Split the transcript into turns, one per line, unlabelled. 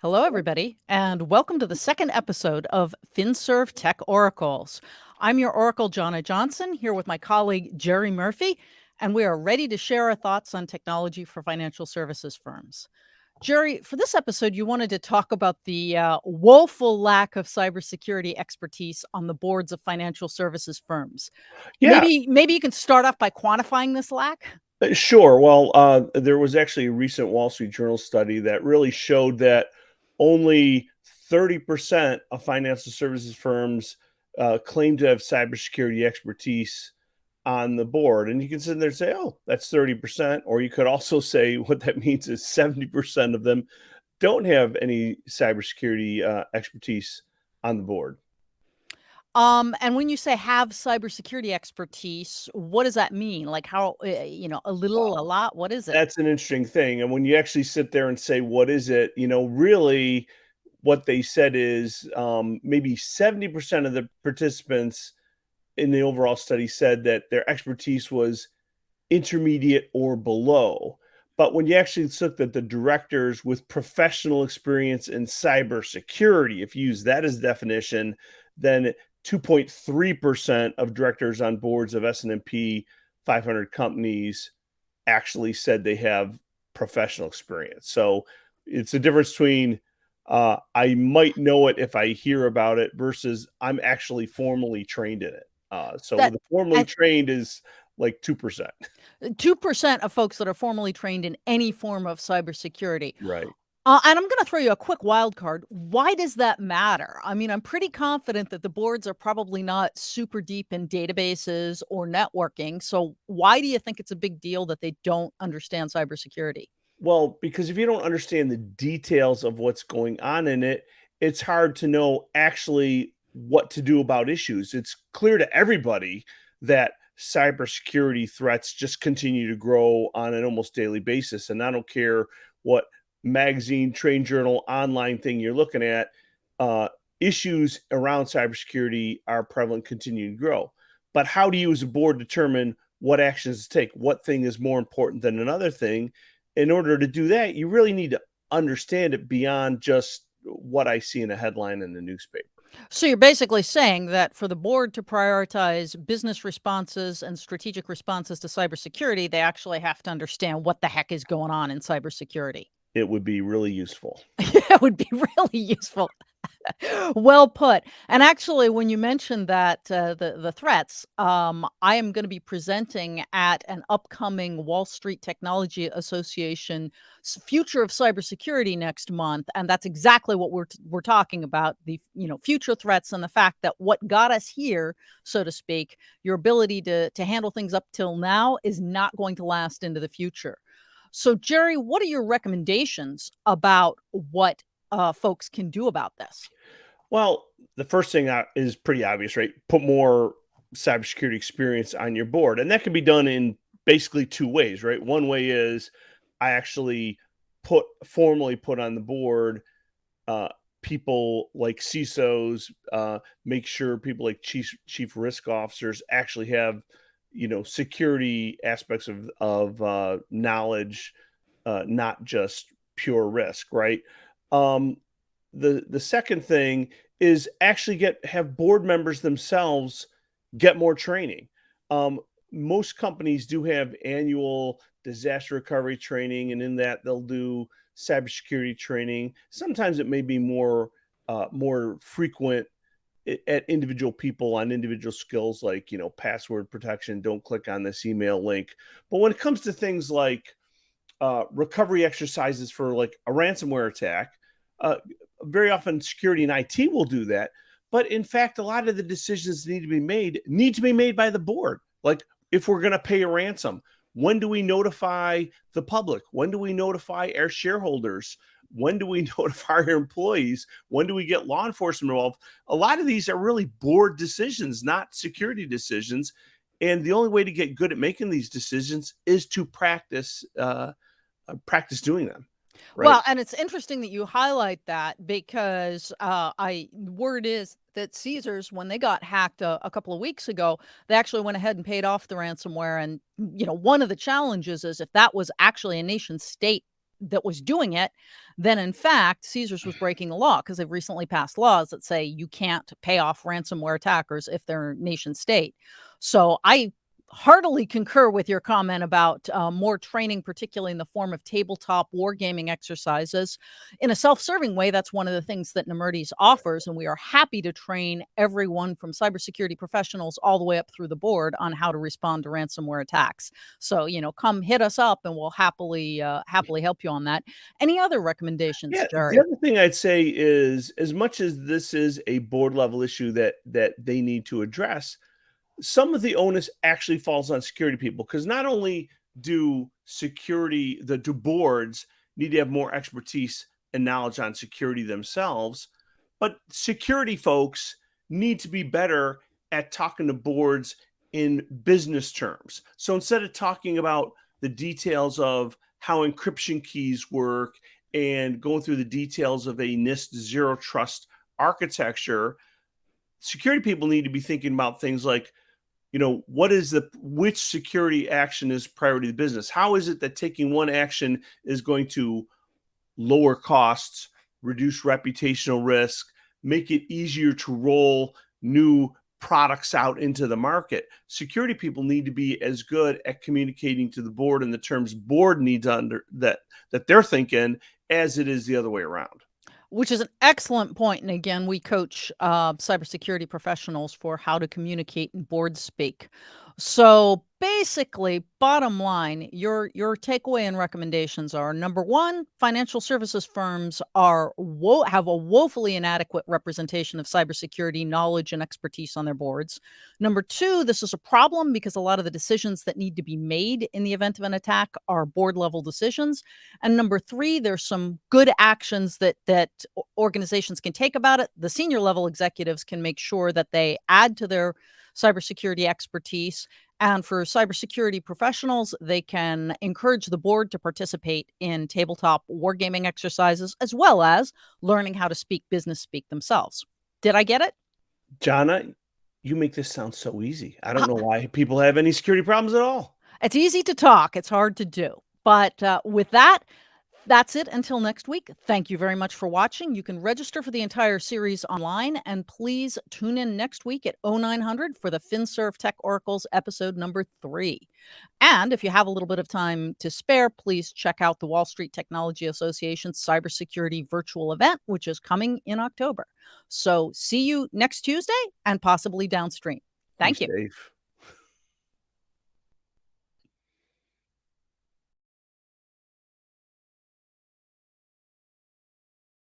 Hello, everybody, and welcome to the second episode of FinServ Tech Oracles. I'm your Oracle, Johna Johnson, here with my colleague, Jerry Murphy, and we are ready to share our thoughts on technology for financial services firms. Jerry, for this episode, you wanted to talk about the woeful lack of cybersecurity expertise on the boards of financial services firms.
Yeah,
Maybe you can start off by quantifying this lack?
sure. Well, there was actually a recent Wall Street Journal study that really showed that only 30% of financial services firms claim to have cybersecurity expertise on the board. And you can sit there and say, oh, that's 30%. Or you could also say what that means is 70% of them don't have any cybersecurity expertise on the board.
And when you say have cybersecurity expertise, what does that mean? Like how, a little, a lot, what is it?
That's an interesting thing, and when you actually sit there and say, "What is it?" Really what they said is, maybe 70% of the participants in the overall study said that their expertise was intermediate or below. But when you actually looked at the directors with professional experience in cybersecurity, if you use that as definition, then 2.3% of directors on boards of S&P 500 companies actually said they have professional experience. So it's a difference between I might know it if I hear about it versus I'm actually formally trained in it. So
That
the formally
and
trained is like 2%.
2% of folks that are formally trained in any form of cybersecurity.
Right.
And I'm gonna throw you a quick wild card. Why does that matter? I mean, I'm pretty confident that the boards are probably not super deep in databases or networking. So why do you think it's a big deal that they don't understand cybersecurity?
Well, because if you don't understand the details of what's going on in it, it's hard to know actually what to do about issues. It's clear to everybody that cybersecurity threats just continue to grow on an almost daily basis. And I don't care what magazine, trade journal, online thing you're looking at, uh, issues around cybersecurity are prevalent, continue to grow. But how do you, as a board, determine what actions to take? What thing is more important than another thing? In order to do that, you really need to understand it beyond just what I see in a headline in the newspaper.
So you're basically saying that for the board to prioritize business responses and strategic responses to cybersecurity, they actually have to understand what the heck is going on in cybersecurity.
It would be really useful.
That would be really useful. Well put. And actually, when you mentioned that the threats, I am going to be presenting at an upcoming Wall Street Technology Association Future of Cybersecurity next month, and that's exactly what we're talking about, the future threats and the fact that what got us here, so to speak, your ability to handle things up till now is not going to last into the future. So, Jerry, what are your recommendations about what folks can do about this?
Well, the first thing is pretty obvious, right? Put more cybersecurity experience on your board. And that can be done in basically two ways, right? One way is I actually formally put on the board uh, people like CISOs, make sure people like chief risk officers actually have security aspects of knowledge, not just pure risk, right? Um, the second thing is actually have board members themselves get more training. Um, Most companies do have annual disaster recovery training, and in that they'll do cybersecurity training. Sometimes it may be more frequent at individual people on individual skills like password protection. Don't click on this email link. But when it comes to things like recovery exercises for like a ransomware attack, uh, very often security and IT will do that. But in fact, a lot of the decisions need to be made by the board. Like if we're going to pay a ransom, when do we notify the public? When do we notify our shareholders? When do we notify our employees? When do we get law enforcement involved? A lot of these are really board decisions, not security decisions. And the only way to get good at making these decisions is to practice doing them, right?
Well, and it's interesting that you highlight that because I word is that Caesars, when they got hacked a couple of weeks ago, they actually went ahead and paid off the ransomware. And one of the challenges is if that was actually a nation state that was doing it, then in fact, Caesars was breaking the law because they've recently passed laws that say you can't pay off ransomware attackers if they're nation state. So I heartily concur with your comment about more training, particularly in the form of tabletop wargaming exercises. In a self-serving way, that's one of the things that Nemertes offers, and we are happy to train everyone from cybersecurity professionals all the way up through the board on how to respond to ransomware attacks. So, come hit us up, and we'll happily help you on that. Any other recommendations,
Yeah, the
Jerry?
other thing I'd say is as much as this is a board level issue that they need to address, some of the onus actually falls on security people because not only do boards need to have more expertise and knowledge on security themselves, but security folks need to be better at talking to boards in business terms. So instead of talking about the details of how encryption keys work and going through the details of a NIST zero trust architecture, security people need to be thinking about things like, which security action is priority to the business? How is it that taking one action is going to lower costs, reduce reputational risk, make it easier to roll new products out into the market? Security people need to be as good at communicating to the board in the terms board needs that they're thinking as it is the other way around.
Which is an excellent point. And again, we coach cybersecurity professionals for how to communicate in board speak. So basically, bottom line, your takeaway and recommendations are: number one, financial services firms have a woefully inadequate representation of cybersecurity knowledge and expertise on their boards. Number two, this is a problem because a lot of the decisions that need to be made in the event of an attack are board level decisions. And number three, there's some good actions that organizations can take about it. The senior level executives can make sure that they add to their cybersecurity expertise. And for cybersecurity professionals, they can encourage the board to participate in tabletop wargaming exercises, as well as learning how to speak business speak themselves. Did I get it?
Johna, you make this sound so easy. I don't know why people have any security problems at all.
It's easy to talk. It's hard to do. But with that, that's it until next week. Thank you very much for watching. You can register for the entire series online, and please tune in next week at 0900 for the FinServ Tech Oracles episode number 3. And if you have a little bit of time to spare, please check out the Wall Street Technology Association's cybersecurity virtual event, which is coming in October. So see you next Tuesday and possibly downstream.
Be
Thank you.
safe.